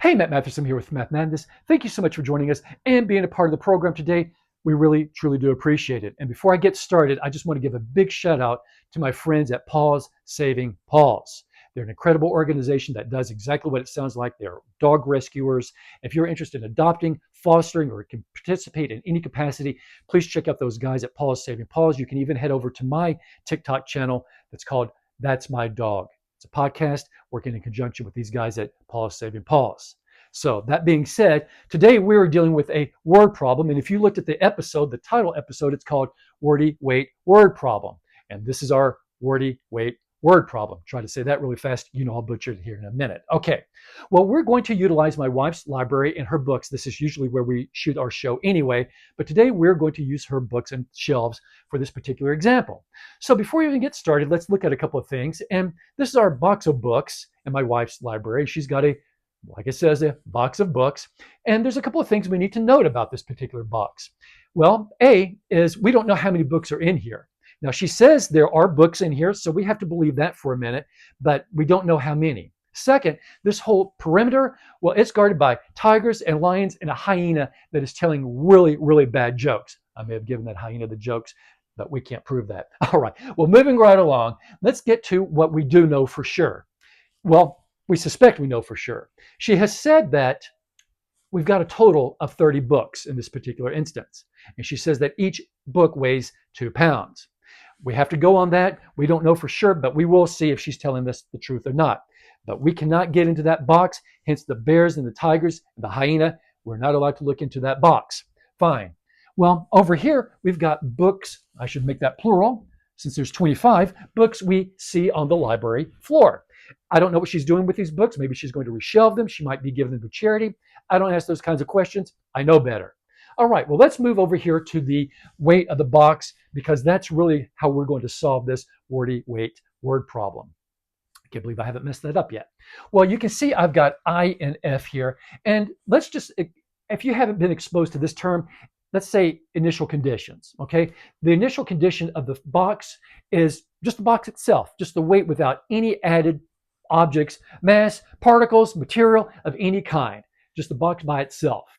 Hey, Matt Mathersum here with Matt Madness. Thank you so much for joining us and being a part of the program today. We really, truly do appreciate it. And before I get started, I just want to give a big shout out to my friends at Paws Saving Paws. They're an incredible organization that does exactly what it sounds like. They're dog rescuers. If you're interested in adopting, fostering, or can participate in any capacity, please check out those guys at Paws Saving Paws. You can even head over to my TikTok channel that's called That's My Dog. It's a podcast working in conjunction with these guys at Paws Saving Paws. So that being said, today we are dealing with a word problem. And if you looked at the episode, the title episode, it's called Wordy, Wait, Word Problem. And this is our Wordy, Wait, Word Problem. Try to say that really fast. You know I'll butcher it here in a minute. Okay. Well, we're going to utilize my wife's library and her books. This is usually where we shoot our show anyway. But today we're going to use her books and shelves for this particular example. So before we even get started, let's look at a couple of things. And this is our box of books in my wife's library. She's got like it says, a box of books. And there's a couple of things we need to note about this particular box. Well, A is we don't know how many books are in here. Now, she says there are books in here, so we have to believe that for a minute, but we don't know how many. Second, this whole perimeter, well, it's guarded by tigers and lions and a hyena that is telling really, really bad jokes. I may have given that hyena the jokes, but we can't prove that. All right, well, moving right along, let's get to what we do know for sure. Well, we suspect we know for sure. She has said that we've got a total of 30 books in this particular instance. And she says that each book weighs 2 pounds. We have to go on that. We don't know for sure, but we will see if she's telling us the truth or not. But we cannot get into that box, hence the bears and the tigers and the hyena. We're not allowed to look into that box. Fine. Well, over here, we've got books. I should make that plural, since there's 25 books we see on the library floor. I don't know what she's doing with these books. Maybe she's going to reshelve them. She might be giving them to charity. I don't ask those kinds of questions. I know better. All right, well, let's move over here to the weight of the box, because that's really how we're going to solve this wordy weight word problem. I can't believe I haven't messed that up yet. Well, you can see I've got I and F here. And let's just, if you haven't been exposed to this term, let's say initial conditions, okay? The initial condition of the box is just the box itself, just the weight without any added objects, mass, particles, material of any kind, just the box by itself.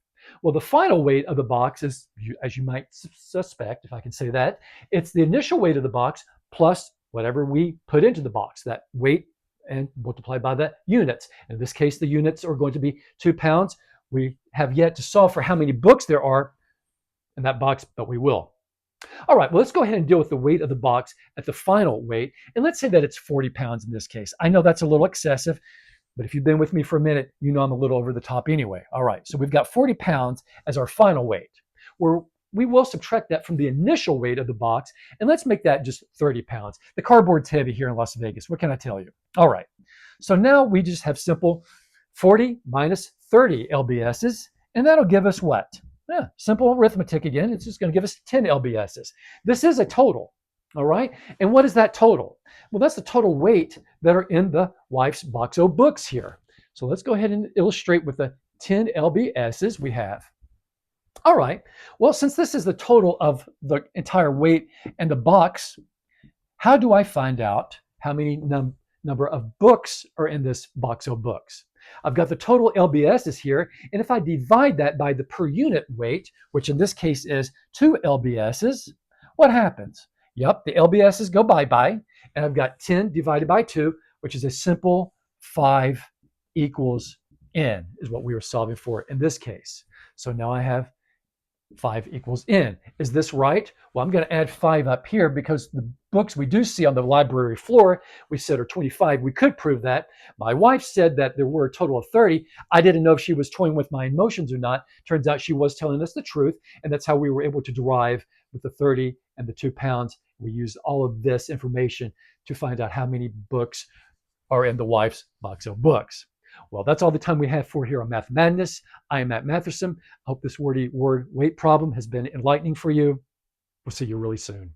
Well, the final weight of the box is, as you might suspect, if I can say that, it's the initial weight of the box plus whatever we put into the box, that weight and multiplied by the units. In this case, the units are going to be 2 pounds. We have yet to solve for how many books there are in that box, but we will. All right, well, let's go ahead and deal with the weight of the box at the final weight. And let's say that it's 40 pounds in this case. I know that's a little excessive, but if you've been with me for a minute, you know I'm a little over the top anyway. All right, so we've got 40 pounds as our final weight. We will subtract that from the initial weight of the box, and let's make that just 30 pounds. The cardboard's heavy here in Las Vegas. What can I tell you? All right, so now we just have simple 40 minus 30 LBSs, and that'll give us what? Yeah, simple arithmetic again. It's just going to give us 10 LBSs. This is a total, all right? And what is that total? Well, that's the total weight that are in the wife's box of books here. So let's go ahead and illustrate with the 10 LBSs we have. All right, well, since this is the total of the entire weight and the box, how do I find out how many number of books are in this box of books? I've got the total LBSs here, and if I divide that by the per unit weight, which in this case is 2 LBSs, what happens? Yep, the LBSs go bye-bye, and I've got 10 divided by 2, which is a simple 5 equals N, is what we were solving for in this case. So now I have 5 equals N. Is this right? Well, I'm going to add 5 up here because the books we do see on the library floor, we said are 25. We could prove that. My wife said that there were a total of 30. I didn't know if she was toying with my emotions or not. Turns out she was telling us the truth, and that's how we were able to derive with the 30 and the 2 pounds. We used all of this information to find out how many books are in the wife's box of books. Well, that's all the time we have for here on Math Madness. I am Matt Mathersum. I hope this wordy word weight problem has been enlightening for you. We'll see you really soon.